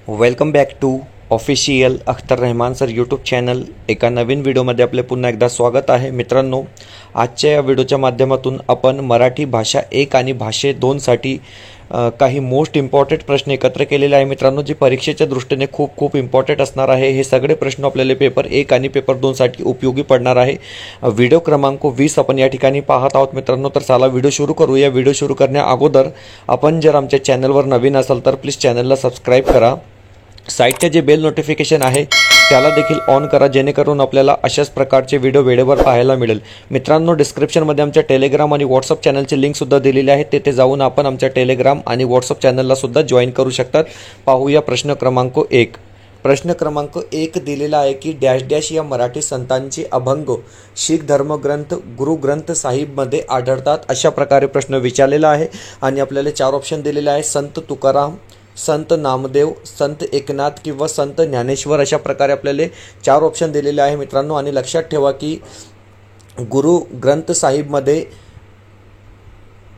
Welcome back to official Akhtar Rahman sir YouTube channel. एका नवीन व्हिडिओमध्ये आपले पुन्हा एकदा स्वागत आहे. मित्रांनो, आजच्या या व्हिडिओच्या माध्यमातून आपण मराठी भाषा 1 आणि भाषे 2साठी काही मोस्ट इम्पॉर्टंट प्रश्न एकत्र केलेले आहे. मित्रांनो, जे परीक्षेच्या दृष्टीने खूप इम्पॉर्टंट असणार आहे. हे सगळे प्रश्न आपल्याला पेपर 1 आणि पेपर 2साठी उपयोगी पडणार आहे. व्हिडिओ क्रमांक 20 आपण या ठिकाणी पाहत आहोत. मित्रांनो, तर चला व्हिडिओ सुरू करूया. व्हिडिओ सुरू करण्या अगोदर आपण जर आमच्या चॅनलवर नवीन असाल तर प्लीज चॅनलला सबस्क्राईब करा. साईडचे जे बेल नोटिफिकेशन आहे त्याला देखील ऑन करा, जेणेकरून आपल्याला अशाच प्रकारचे व्हिडिओ वेळेवर पाहायला मिळेल. मित्रांनो, डिस्क्रिप्शनमध्ये आमच्या टेलिग्राम आणि व्हॉट्सअप चॅनलची लिंकसुद्धा दिलेली आहे. तेथे जाऊन आपण आमच्या टेलिग्राम आणि व्हॉट्सअप चॅनलला सुद्धा जॉईन करू शकतात. पाहूया प्रश्न क्रमांक 1. प्रश्न क्रमांक 1 दिलेला आहे की डॅश डॅश या मराठी संतांचे अभंग शीख धर्मग्रंथ गुरु ग्रंथ साहिबमध्ये आढळतात. अशा प्रकारे प्रश्न विचारलेला आहे आणि आपल्याला 4 ऑप्शन दिलेले आहे. संत तुकाराम, संत नामदेव, संत एकनाथ किंवा संत ज्ञानेश्वर. अशा प्रकारे आपल्याला 4 ऑप्शन दिलेले आहे. मित्रांनो, आणि लक्षात ठेवा की गुरु ग्रंथ साहिबमध्ये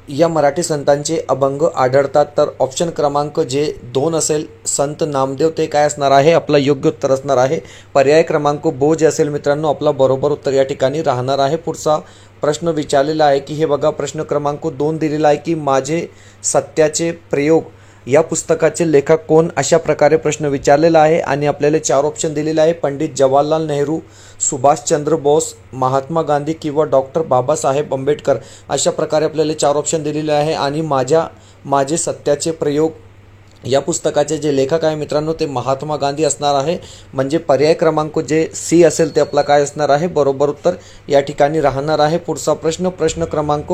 या मराठी संतांचे अभंग आढळतात. तर ऑप्शन क्रमांक जे 2 असेल संत नामदेव, ते काय असणार आहे? आपला योग्य उत्तर असणार आहे. पर्याय क्रमांक ब जे असेल मित्रांनो, आपला बरोबर उत्तर या ठिकाणी राहणार आहे. पुढचा प्रश्न विचारलेला आहे की हे बघा, प्रश्न क्रमांक 2 दिलेला आहे की माझे सत्याचे प्रयोग या पुस्तकाचे लेखक कोण? अशा प्रकारे प्रश्न विचारलेला आहे आणि आपल्याला 4 ऑप्शन दिलेले आहे. पंडित जवाहरलाल नेहरू, सुभाषचंद्र बोस, महात्मा गांधी किंवा डॉक्टर बाबासाहेब आंबेडकर. अशा प्रकारे आपल्याला 4 ऑप्शन दिलेले आहे आणि माझे सत्याचे प्रयोग या पुस्तकाचे जे लेखक आहे मित्रांनो, ते महात्मा गांधी असणार आहे. म्हणजे पर्याय क्रमांक जे सी असेल ते आपला काय असणार आहे? बरोबर उत्तर या ठिकाणी राहणार आहे. पुढचा प्रश्न क्रमांक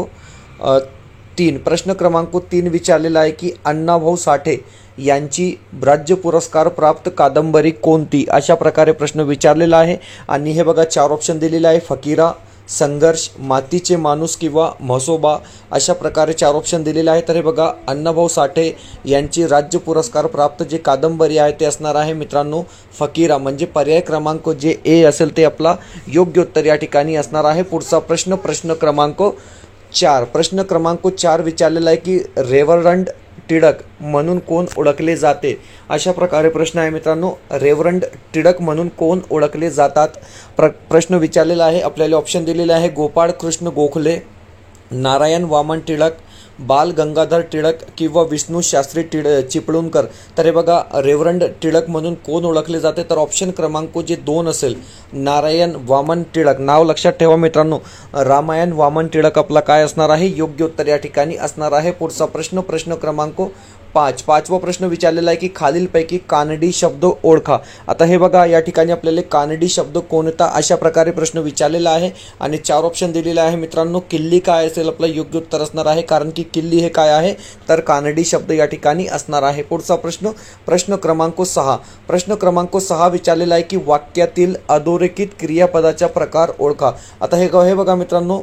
3. प्रश्न क्रमांक 3 विचारलेला आहे की अण्णाभाऊ साठे यांची राज्य पुरस्कार प्राप्त कादंबरी कोणती? अशा प्रकारे प्रश्न विचारलेला आहे आणि हे बघा 4 ऑप्शन दिलेले आहे. फकीरा, संघर्ष, मातीचे माणूस किंवा म्हसोबा. अशा प्रकारे 4 ऑप्शन दिलेले आहे. तर हे बघा, अण्णाभाऊ साठे यांची राज्य पुरस्कार प्राप्त जे कादंबरी आहे ते असणार आहे मित्रांनो फकीरा. म्हणजे पर्याय क्रमांक जे ए असेल ते आपला योग्य उत्तर या ठिकाणी असणार आहे. पुढचा प्रश्न क्रमांक 4. प्रश्न क्रमांक 4 विचारलेला आहे की रेव्हरंड टिळक म्हणून कोण ओळखले जाते? अशा प्रकारे प्रश्न आहे मित्रांनो. रेव्हरंड टिळक म्हणून कोण ओळखले जातात? प्रश्न विचारलेला आहे. आपल्याला ऑप्शन दिलेले आहे. गोपाळ कृष्ण गोखले, नारायण वामन टिळक, बाल गंगाधर टिळक किंवा विष्णू शास्त्री चिपळूणकर. तर हे बघा, रेव्हरंड टिळक म्हणून कोण ओळखले जाते? तर ऑप्शन क्रमांक जे 2 असेल नारायण वामन टिळक. नाव लक्षात ठेवा मित्रांनो, रामायण वामन टिळक आपला काय असणार आहे? योग्य उत्तर या ठिकाणी असणार आहे. पुढचा प्रश्न क्रमांक 5. 5वा प्रश्न विचारलेला आहे की खालीलपैकी कानडी शब्द ओळखा. आता हे बघा, या ठिकाणी आपल्याला कानडी शब्द कोणता? अशा प्रकारे प्रश्न विचारलेला आहे आणि 4 ऑप्शन दिलेले आहे मित्रांनो. किल्ली काय असेल आपलं योग्य उत्तर असणार आहे, कारण की किल्ली हे काय आहे? तर कानडी शब्द या ठिकाणी असणार आहे. पुढचा प्रश्न क्रमांक 6. प्रश्न क्रमांक 6 विचारलेला आहे की वाक्यातील अधोरेखित क्रियापदाचा प्रकार ओळखा. आता हे बघा मित्रांनो,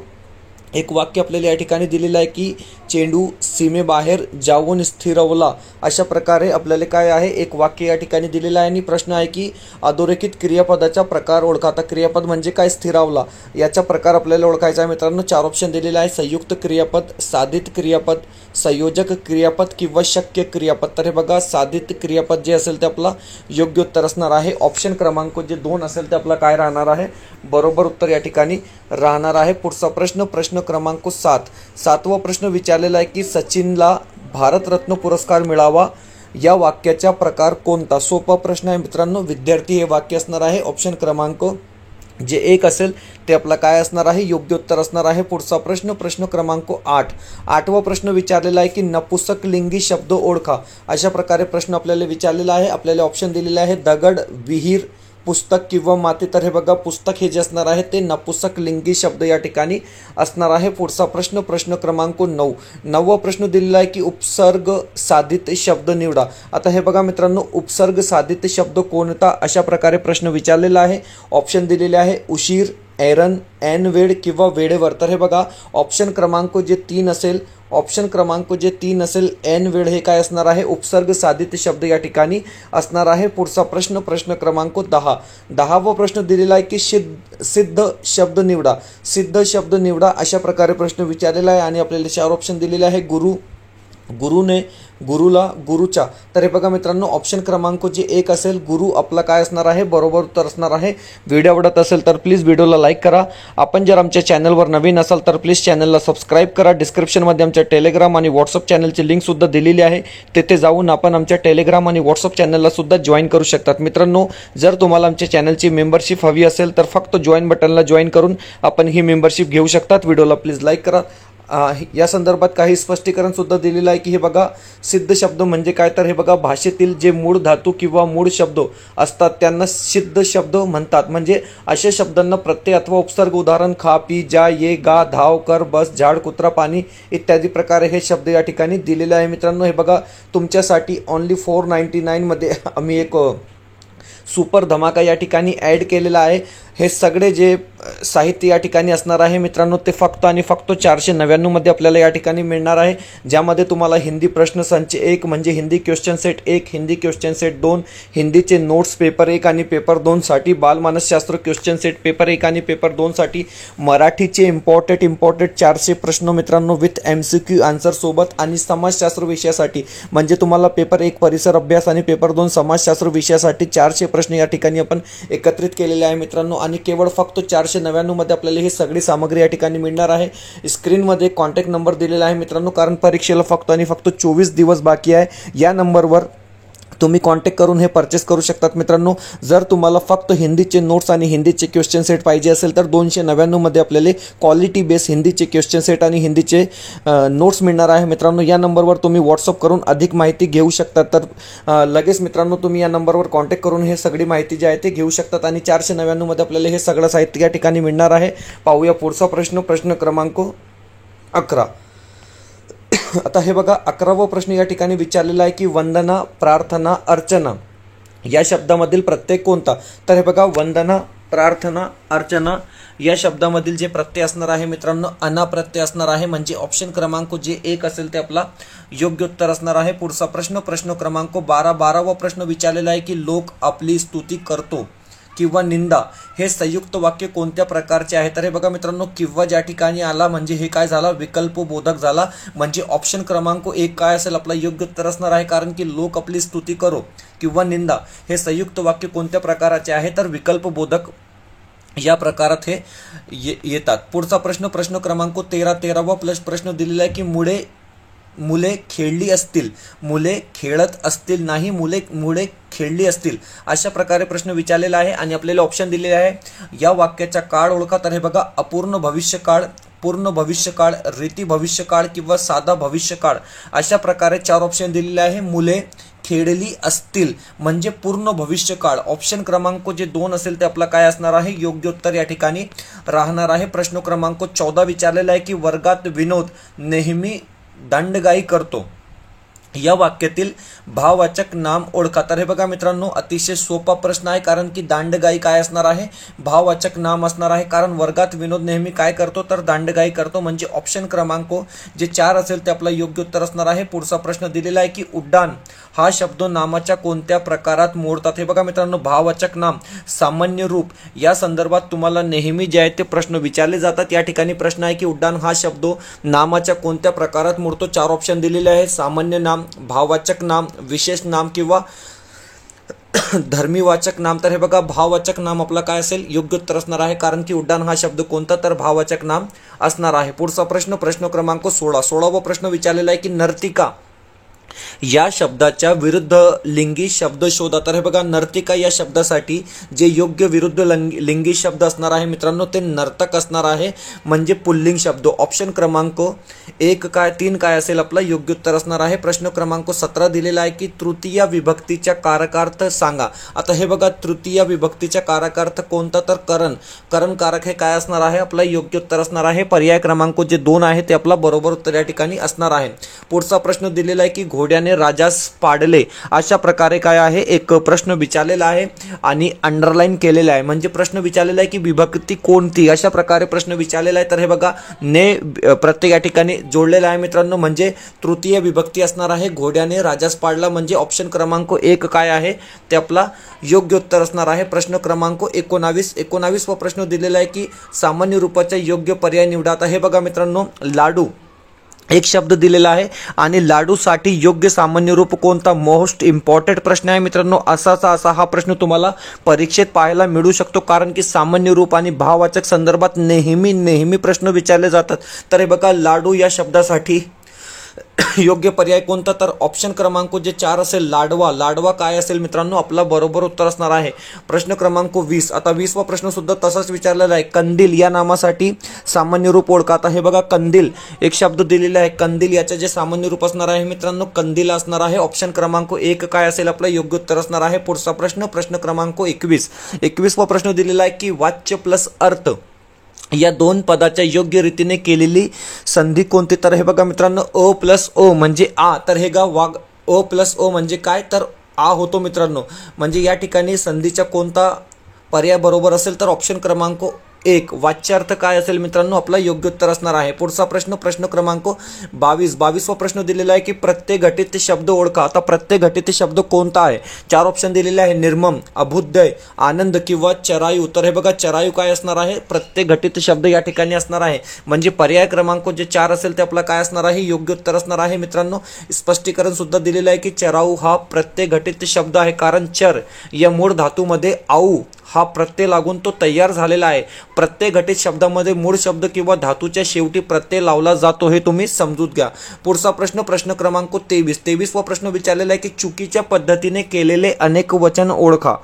एक वाक्य आपल्याला या ठिकाणी दिलेलं आहे की चेंडू सीमेबाहेर जाऊन स्थिरवला. अशा प्रकारे आपल्याला काय आहे? एक वाक्य या ठिकाणी दिलेलं आहे आणि प्रश्न आहे की अधोरेखित क्रियापदाचा प्रकार ओळखा. आता क्रियापद म्हणजे काय? स्थिरावला. याचा प्रकार आपल्याला ओळखायचा आहे मित्रांनो. 4 ऑप्शन दिलेले आहे. संयुक्त क्रियापद, साधित क्रियापद, संयोजक क्रियापद किंवा शक्य क्रियापद. तर हे बघा, साधित क्रियापद जे असेल ते आपला योग्य उत्तर असणार आहे. ऑप्शन क्रमांक जे 2 असेल ते आपला काय राहणार आहे? बरोबर उत्तर या ठिकाणी राहणार आहे. पुढचा प्रश्न क्रमांक 7. 7वा प्रश्न विचारलेला आहे की सचिनला भारतरत्न पुरस्कार मिळावा या वाक्याचा प्रकार कोणता? सोपा प्रश्न आहे मित्रांनो. विद्यार्थी हे वाक्य असणार आहे. ऑप्शन क्रमांक जे 1 असेल ते आपला काय असणार आहे? योग्य उत्तर असणार आहे. पुढचा प्रश्न क्रमांक 8. 8वा प्रश्न विचारलेला आहे की नपुंसकलिंगी शब्द ओळखा. अशा प्रकारे प्रश्न आपल्याला विचारलेला आहे. आपल्याला ऑप्शन दिलेले आहे. दगड, विहीर, पुस्तक किंवा माती. तर हे बघा, पुस्तक हे जे असणार आहे ते नपुंसकलिंगी शब्द या ठिकाणी असणार आहे. पुढचा प्रश्न क्रमांक 9. 9वा प्रश्न दिलेला आहे की उपसर्ग साधित शब्द निवडा. आता हे बघा मित्रांनो, उपसर्ग साधित शब्द कोणता? अशा प्रकारे प्रश्न विचारलेला आहे. ऑप्शन दिलेले आहे. उशीर, ऐरण, ऐन वेळ किंवा वेळेवर. तर हे बघा, ऑप्शन क्रमांक जे 3 असेल ऐन वेळ हे काय असणार आहे? उपसर्ग साधित शब्द या ठिकाणी असणार आहे. पुढचा प्रश्न क्रमांक 10. 10वा प्रश्न दिलेला आहे की सिद्ध शब्द निवडा. सिद्ध शब्द निवडा अशा प्रकारे प्रश्न विचारलेला आहे आणि आपल्याला 4 ऑप्शन दिलेले आहे. गुरु, गुरुने, गुरुला, गुरुच्या. तर हे बघा मित्रांनो, ऑप्शन क्रमांक जे 1 असेल, गुरु आपला काय असणार आहे, बरोबर उत्तर असणार आहे. व्हिडिओ आवडत असेल तर प्लीज व्हिडिओला लाईक करा. आपण जर आमच्या चॅनलवर नवीन असाल तर प्लीज चॅनलला सबस्क्राईब करा. डिस्क्रिप्शनमध्ये आमच्या टेलिग्राम आणि व्हॉट्सअप चॅनलची लिंकसुद्धा दिलेली आहे. तेथे जाऊन आपण आमच्या टेलिग्राम आणि व्हॉट्सअप चॅनलला सुद्धा जॉईन करू शकतात. मित्रांनो, जर तुम्हाला आमच्या चॅनलची मेंबरशिप हवी असेल तर फक्त जॉईन बटनला जॉईन करून आपण ही मेंबरशिप घेऊ शकतात. व्हिडिओला प्लीज लाईक करा. या संदर्भात काही स्पष्टीकरण सुद्धा दिलेलं आहे की हे बघा, सिद्ध शब्द म्हणजे काय, तर हे बघा, भाषेतील जे मूळ धातू किंवा मूळ शब्द असतात त्यांना सिद्ध शब्द म्हणतात. म्हणजे अशा शब्दांना प्रत्यय अथवा उपसर्ग, उदाहरण खा, पी, जा, ये, गा, धाव, कर, बस, झाड, कुत्रा, पाणी इत्यादी प्रकारे हे शब्द या ठिकाणी दिलेले आहे. मित्रांनो, हे बघा, तुमच्यासाठी ओनली 499 मध्ये आम्ही एक सुपर धमाका या ठिकाणी ॲड केलेला आहे. हे सगळे जे साहित्य या ठिकाणी असणार आहे मित्रांनो, ते फक्त आणि फक्त 499 मध्ये आपल्याला या ठिकाणी मिळणार आहे. ज्यामध्ये तुम्हाला हिंदी प्रश्न संच 1 म्हणजे Hindi question set 1, Hindi question set 2, हिंदीचे नोट्स पेपर 1 आणि पेपर 2 साठी, बालमानसशास्त्र क्वेश्चन सेट पेपर 1 आणि पेपर 2 साठी, मराठीचे इम्पॉर्टंट 400 प्रश्न मित्रांनो विथ MCQ आन्सर सोबत, आणि समाजशास्त्र विषयासाठी म्हणजे तुम्हाला पेपर 1 परिसर अभ्यास आणि पेपर 2 समाजशास्त्र विषयासाठी 400 प्रश्न या ठिकाणी आपण एकत्रित केलेले आहे मित्रांनो. आणि केवळ फक्त 499 मध्ये आपल्याला ही सगळी सामग्री या ठिकाणी मिळणार आहे. स्क्रीनमध्ये कॉन्टॅक्ट नंबर दिलेला आहे मित्रांनो, कारण परीक्षेला फक्त आणि फक्त 24 दिवस बाकी आहे. या नंबरवर तुम्ही कॉन्टॅक्ट करून हे परचेस करू शकतात. मित्रांनो, जर तुम्हाला फक्त हिंदीचे नोट्स आणि हिंदीचे क्वेश्चन सेट पाहिजे असेल तर 299 मध्ये आपल्याला क्वालिटी बेस हिंदीचे क्वेश्चन सेट आणि हिंदीचे नोट्स मिळणार आहे. मित्रांनो, या नंबरवर तुम्ही व्हॉट्सअप करून अधिक माहिती घेऊ शकतात. तर लगेच मित्रांनो, तुम्ही या नंबरवर कॉन्टॅक्ट करून हे सगळी माहिती जी आहे ते घेऊ शकतात. आणि 499 मध्ये आपल्याला हे सगळं साहित्य या ठिकाणी मिळणार आहे. पाहूया पुढचा प्रश्न, प्रश्न क्रमांक 11. आता हे बघा, 11वा प्रश्न या ठिकाणी विचारलेला आहे की वंदना, प्रार्थना, अर्चना या शब्दामधील प्रत्यय कोणता. तर हे बघा, वंदना, प्रार्थना, अर्चना या शब्दामधील जे प्रत्यय असणार आहे मित्रांनो, अना प्रत्यय असणार आहे. म्हणजे ऑप्शन क्रमांक जे 1 असेल ते आपला योग्य उत्तर असणार आहे. पुढचा प्रश्न, प्रश्न क्रमांक 12वा प्रश्न विचारलेला आहे की लोक आपली स्तुती करतो किंवा निंदा हे संयुक्त वाक्य कोणत्या प्रकारचे आहे. तर हे बघा मित्रांनो, किंवा ज्या ठिकाणी आला म्हणजे हे काय झाला, विकल्पबोधक झाला. म्हणजे ऑप्शन क्रमांक 1 काय असेल आपला योग्य उत्तर असणार आहे. कारण की लोक आपली स्तुती करो किंवा निंदा हे संयुक्त वाक्य कोणत्या प्रकाराचे आहे, तर विकल्पबोधक या प्रकारात हे येतात. पुढचा प्रश्न, प्रश्न क्रमांक 13वा प्रश्न दिलेला आहे की मुले खेळली असतील, मुले खेळत असतील नाही, मुले खेळली असतील अशा प्रकारे प्रश्न विचारलेला आहे. आणि आपल्याला ऑप्शन दिलेले आहे. या वाक्याचा काळ ओळखा. तर हे बघा, अपूर्ण भविष्यकाळ, पूर्ण भविष्यकाळ, रीती भविष्यकाळ किंवा साधा भविष्यकाळ अशा प्रकारे 4 ऑप्शन दिलेले आहे. मुले खेळली असतील म्हणजे पूर्ण भविष्यकाळ. ऑप्शन क्रमांक जे 2 असेल ते आपला काय असणार आहे, योग्य उत्तर या ठिकाणी राहणार आहे. प्रश्न क्रमांक 14 विचारलेला आहे की वर्गात विनोद नेहमी दांडगाई करतो या वाक्यातील भाववाचक नाम ओळखा. तर हे बघा मित्रांनो, अतिशय सोपा प्रश्न आहे. कारण की दांडगाई काय असणार आहे, भाववाचक नाम असणार आहे. कारण वर्गात विनोद नेहमी काय करतो, तर दांडगाई करतो. म्हणजे ऑप्शन क्रमांक जे 4 असेल ते आपला योग्य उत्तर असणार आहे. पुढचा प्रश्न दिलेला आहे की उड्डाण हा शब्द नामाच्या कोणत्या प्रकारात मोडतात. हे बघा मित्रांनो, भाववाचक नाम, सामान्य रूप या संदर्भात तुम्हाला नेहमी जे आहे ते प्रश्न विचारले जातात. या ठिकाणी प्रश्न आहे की उड्डाण हा शब्द नामाच्या कोणत्या प्रकारात मोडतो. 4 ऑप्शन दिलेले आहे. सामान्य नाम, भाववाचक नाम, विशेष नाम किंवा धर्मीवाचक नाम. तर हे बघा, भाववाचक नाम आपला काय असेल, योग्य उत्तर असणार आहे. कारण की उड्डाण हा शब्द कोणता, तर भाववाचक नाम असणार आहे. पुढचा प्रश्न, प्रश्न क्रमांक 16वा प्रश्न विचारलेला आहे की नर्तिका या शब्दाच्या विरुद्ध लिंगी शब्द शोधा. तर हे बघा, नर्तिका या शब्दासाठी जे योग्य विरुद्ध लिंगी शब्द असणार आहे मित्रांनो, ते नर्तक असणार आहे. म्हणजे पुल्लिंग शब्द. ऑप्शन क्रमांक 3 काय असेल आपला योग्य उत्तर असणार आहे. प्रश्न क्रमांक 17 दिलेला आहे की तृतीय विभक्तीच्या कारकार्थ सांगा. आता हे बघा, तृतीय विभक्तीच्या कारकार्थ कोणता, तर करण कारक हे काय असणार आहे, आपला योग्य उत्तर असणार आहे. पर्याय क्रमांक जे 2 आहे ते आपला बरोबर उत्तर या ठिकाणी असणार आहे. पुढचा प्रश्न दिलेला आहे की घोड्याने राजास पाडले अशा प्रकारे काय आहे, एक प्रश्न विचारलेला आहे आणि अंडरलाईन केलेला आहे. म्हणजे प्रश्न विचारलेला आहे की विभक्ती कोणती अशा प्रकारे प्रश्न विचारलेला आहे. तर हे बघा, ने प्रत्येक या ठिकाणी जोडलेला आहे मित्रांनो. म्हणजे तृतीय विभक्ती असणार आहे. घोड्याने राजास पाडला म्हणजे ऑप्शन क्रमांक 1 काय आहे ते आपला योग्य उत्तर असणार आहे. प्रश्न क्रमांक 19वा प्रश्न दिलेला आहे की सामान्य रूपाचा योग्य पर्याय निवडा. आता हे बघा मित्रांनो, लाडू एक शब्द दिलेला आहे आणि लाडूसाठी योग्य सामान्य रूप कोणता? मोस्ट इम्पॉर्टंट प्रश्न आहे मित्रांनो. असा हा प्रश्न तुम्हाला परीक्षेत पाहायला मिळू शकतो, कारण की सामान्य रूप आणि भाववाचक संदर्भात नेहमी प्रश्न विचारले जातात. तर हे बघा, लाडू या शब्दासाठी योग्य पर्याय कोणता? तर ऑप्शन क्रमांक जे 4 असेल, लाडवा काय असेल मित्रांनो? आपला बरोबर उत्तर असणार आहे प्रश्न क्रमांक 20. आता 20वा प्रश्न सुद्धा तसाच विचारलेला आहे. कंदील या नामासाठी सामान्य रूप ओळखा. आता हे बघा, कंदील एक शब्द दिलेला आहे. कंदील याचे जे सामान्य रूप असणार आहे मित्रांनो, कंदील असणार आहे. ऑप्शन क्रमांक 1 काय असेल? आपलं योग्य उत्तर असणार आहे. पुढचा प्रश्न क्रमांक 21. 21वा प्रश्न दिलेला आहे की वाच्य प्लस अर्थ या दोन पदाच्या योग्य रीतीने केलेली संधी कोणती? तर हे बघा मित्रांनो, अ प्लस ओ म्हणजे आ. तर हे अ प्लस ओ म्हणजे काय? तर आ होतो मित्रांनो. म्हणजे या ठिकाणी संधीचा कोणता पर्याय बरोबर असेल? तर ऑप्शन क्रमांक 1 वाच्यार्थ काय असेल मित्रांनो? आपला योग्य उत्तर असणार आहे. पुढचा प्रश्न क्रमांक 22. 22वा प्रश्न दिलेला आहे की प्रत्येक घटित शब्द ओळखा. आता प्रत्येक घटित शब्द कोणता आहे? 4 ऑप्शन दिलेले आहे. निर्मम, अभ्युदय, आनंद किंवा चरायू. तर हे बघा, चरायू काय असणार आहे? प्रत्येक घटित शब्द या ठिकाणी असणार आहे. म्हणजे पर्याय क्रमांक जे 4 असेल ते आपला काय असणार आहे? योग्य उत्तर असणार आहे मित्रांनो. स्पष्टीकरण सुद्धा दिलेलं आहे की चराऊ हा प्रत्येक घटित शब्द आहे, कारण चर या मूळ धातूमध्ये आऊ हा प्रत्यय लागून तो तयार झालेला आहे. प्रत्येक घटित शब्दामध्ये मूळ शब्द किंवा धातूच्या शेवटी प्रत्यय लावला जातो, हे तुम्ही समजून घ्या. पुढचा प्रश्न क्रमांक 23. 23वा प्रश्न विचारलेला आहे की चुकीच्या पद्धतीने केलेले अनेक वचन ओळखा.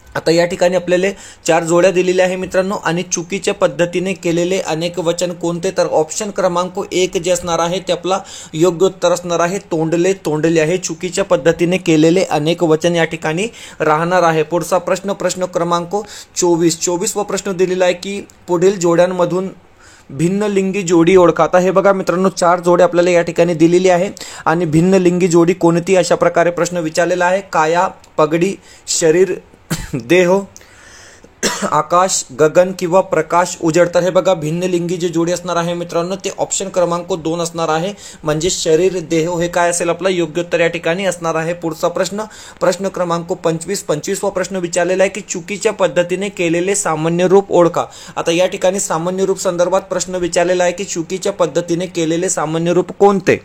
आता या ठिकाणी आपल्याला 4 जोड्या दिलेल्या आहे मित्रांनो, आणि चुकीच्या पद्धतीने केलेले अनेक वचन कोणते? तर ऑप्शन क्रमांक 1 जे असणार आहे ते आपला योग्य उत्तर असणार आहे. तोंडले आहे चुकीच्या पद्धतीने केलेले अनेक वचन या ठिकाणी राहणार आहे. पुढचा प्रश्न क्रमांक 24. 24वा प्रश्न दिलेला आहे की पुढील जोड्यांमधून भिन्नलिंगी जोडी ओळखा. आता हे बघा मित्रांनो, 4 जोडी आपल्याला या ठिकाणी दिलेली आहे आणि भिन्नलिंगी जोडी कोणती? अशा प्रकारे प्रश्न विचारलेला आहे. काया, पगडी, शरीर, देह, आकाश, गगन किंवा प्रकाश, उजेड. तर हे बघा, भिन्नलिंगी जी जोडी असणार आहे मित्रांनो ते ऑप्शन क्रमांक 2 असणार आहे. म्हणजे शरीर, देह हे काय असेल? आपलं योग्य उत्तर या ठिकाणी असणार आहे. पुढचा प्रश्न क्रमांक 25. 25वा प्रश्न विचारलेला आहे की चुकीच्या पद्धतीने केलेले सामान्य रूप ओळखा. आता या ठिकाणी सामान्य रूप संदर्भात प्रश्न विचारलेला आहे की चुकीच्या पद्धतीने केलेले सामान्य रूप कोणते?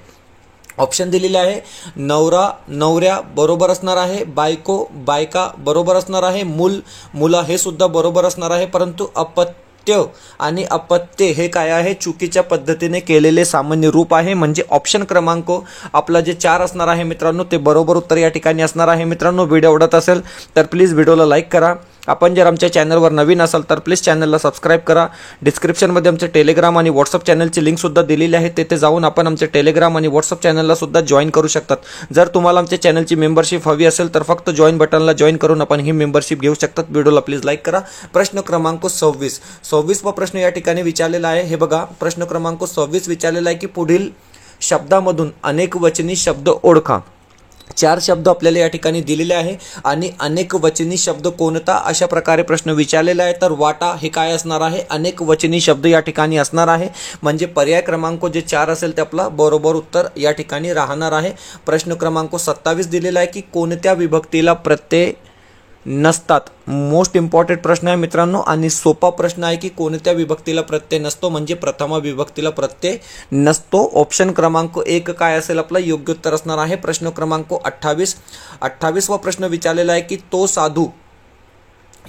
ऑप्शन दिलेले आहे. नवऱ्या बरोबर असणार आहे. बायका बरोबर असणार आहे. मुला हे सुद्धा बरोबर असणार आहे. परंतु अपत्य आणि अपत्य हे काय आहे? चुकीच्या पद्धतीने केलेले सामान्य रूप आहे. म्हणजे ऑप्शन क्रमांक आपला जे 4 असणार आहे मित्रांनो ते बरोबर उत्तर या ठिकाणी असणार आहे. मित्रांनो, व्हिडिओ आवडत असेल तर प्लीज व्हिडिओला लाईक करा. आपण जर आमच्या चॅनलवर नवीन असाल तर प्लीज चॅनलला सबस्क्राईब करा. डिस्क्रिप्शनमध्ये आमचे टेलिग्राम आणि व्हॉट्सअप चॅनलची लिंक सुद्धा दिलेली आहे. तेथे जाऊन आपण आमचे टेलिग्राम आणि व्हॉट्सअप चॅनलला सुद्धा जॉईन करू शकतात. जर तुम्हाला आमच्या चॅनलची मेंबरशिप हवी असेल तर फक्त जॉईन बटनला जॉईन करून आपण ही मेंबरशिप घेऊ शकतात. व्हिडिओला प्लीज लाईक करा. प्रश्न क्रमांक 26. 26वा प्रश्न या ठिकाणी विचारलेला आहे. हे बघा, प्रश्न क्रमांक 26 विचारलेला आहे की पुढील शब्दामधून अनेक वचनी शब्द ओळखा. 4 शब्द आपल्याला या ठिकाणी दिलेले आहे आणि अनेक वचनी शब्द कोणता? अशा प्रकारे प्रश्न विचारलेला आहे. तर वाटा हे काय असणार आहे? अनेक वचनी शब्द या ठिकाणी असणार आहे. म्हणजे पर्याय क्रमांक जे 4 असेल ते आपला बरोबर उत्तर या ठिकाणी राहणार आहे. प्रश्न क्रमांक 27 दिलेला आहे की कोणत्या विभक्तीला प्रत्यय नसतात? मोस्ट इम्पॉर्टंट प्रश्न आहे मित्रांनो आणि सोपा प्रश्न आहे की कोणत्या विभक्तीला प्रत्यय नसतो? म्हणजे प्रथमा विभक्तीला प्रत्यय नसतो. ऑप्शन क्रमांक 1 काय असेल? आपला योग्य उत्तर असणार आहे. प्रश्न क्रमांक 28. 28वा प्रश्न विचारलेला आहे की तो साधू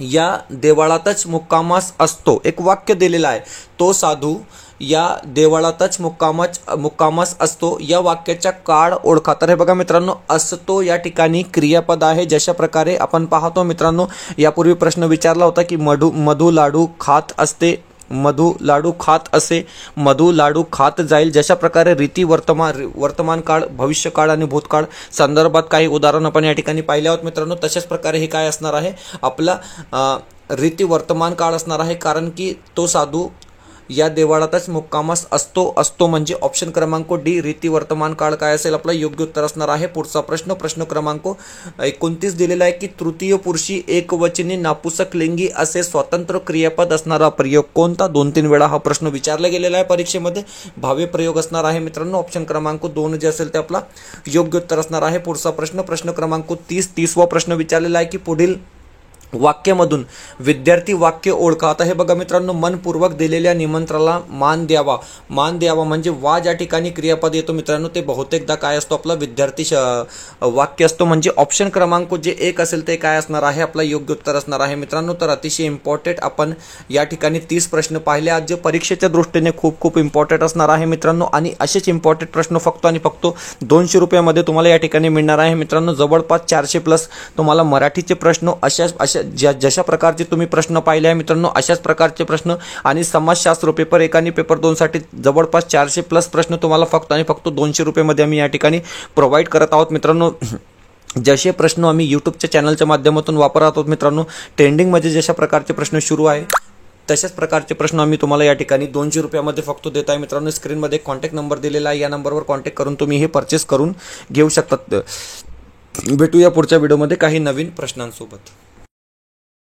या देवळातच मुक्कामास असतो. एक वाक्य दिलेलं आहे, तो साधू या देवळातच मुक्कामास असतो. या वाक्याचा काळ ओळखा. तर हे बघा मित्रांनो, असतो या ठिकाणी क्रियापद आहे. जशा प्रकारे आपण पाहतो मित्रांनो, यापूर्वी प्रश्न विचारला होता की मधु लाडू खात असते, मधु लाडू खात असे, मधु लाडू खात जाईल. जशा प्रकारे रीती, वर्तमान काळ, भविष्य काळ आणि भूतकाळ संदर्भात काही उदाहरण आपण या ठिकाणी पाहिले आहोत मित्रांनो. तशाच प्रकारे हे काय असणार आहे? आपला रीती वर्तमान काळ असणार आहे, कारण की तो साधू या देवळातच मुक्कामास असतो म्हणजे ऑप्शन क्रमांक डी रीती वर्तमान काळ काय असेल? आपला योग्य उत्तर असणार आहे. पुढचा प्रश्न क्रमांक 29 दिलेला आहे की तृतीय पुरुषी एकवचनी नापुसक लिंगी असे स्वतंत्र क्रियापद असणारा प्रयोग कोणता? 2-3 वेळा हा प्रश्न विचारला गेलेला आहे परीक्षेमध्ये. भावे प्रयोग असणार आहे मित्रांनो. ऑप्शन क्रमांक 2 जे असेल ते आपला योग्य उत्तर असणार आहे. पुढचा प्रश्न क्रमांक 30. 30वा प्रश्न विचारलेला आहे की पुढील वाक्यामधून विद्यार्थी वाक्य ओळखा. आता हे बघा मित्रांनो, मनपूर्वक दिलेल्या निमंत्रणाला मान द्यावा. मान द्यावा म्हणजे वा ज्या ठिकाणी क्रियापद येतो मित्रांनो, ते बहुतेकदा काय असतो, आपला विद्यार्थी वाक्य असतो. म्हणजे ऑप्शन क्रमांक जे 1 असेल ते काय असणार आहे, आपला योग्य उत्तर असणार आहे मित्रांनो. तर अतिशय इम्पॉर्टंट आपण या ठिकाणी 30 प्रश्न पाहिले आज, जे परीक्षेच्या दृष्टीने खूप खूप इम्पॉर्टंट असणार आहे मित्रांनो. आणि असेच इम्पॉर्टंट प्रश्न फक्त आणि फक्त 200 रुपयामध्ये तुम्हाला या ठिकाणी मिळणार आहे मित्रांनो. जवळपास 400+ तुम्हाला मराठीचे प्रश्न अशा जशा प्रकारचे तुम्ही प्रश्न पाहिले आहे मित्रांनो, अशाच प्रकारचे प्रश्न आणि समाजशास्त्र पेपर 1 आणि पेपर 2 साठी जवळपास 400+ प्रश्न तुम्हाला फक्त आणि फक्त 200 रुपयामध्ये आम्ही या ठिकाणी प्रोव्हाइड करत आहोत मित्रांनो. जसे प्रश्न आम्ही यूट्यूबच्या चॅनलच्या माध्यमातून वापरत आहोत मित्रांनो. ट्रेंडिंगमध्ये जशा प्रकारचे प्रश्न सुरू आहे तशाच प्रकारचे प्रश्न आम्ही तुम्हाला या ठिकाणी 200 रुपयामध्ये फक्त देत आहे मित्रांनो. स्क्रीनमध्ये कॉन्टॅक्ट नंबर दिलेला आहे, या नंबरवर कॉन्टॅक्ट करून तुम्ही हे परचेस करून घेऊ शकतात. भेटूया पुढच्या व्हिडिओमध्ये काही नवीन प्रश्नांसोबत.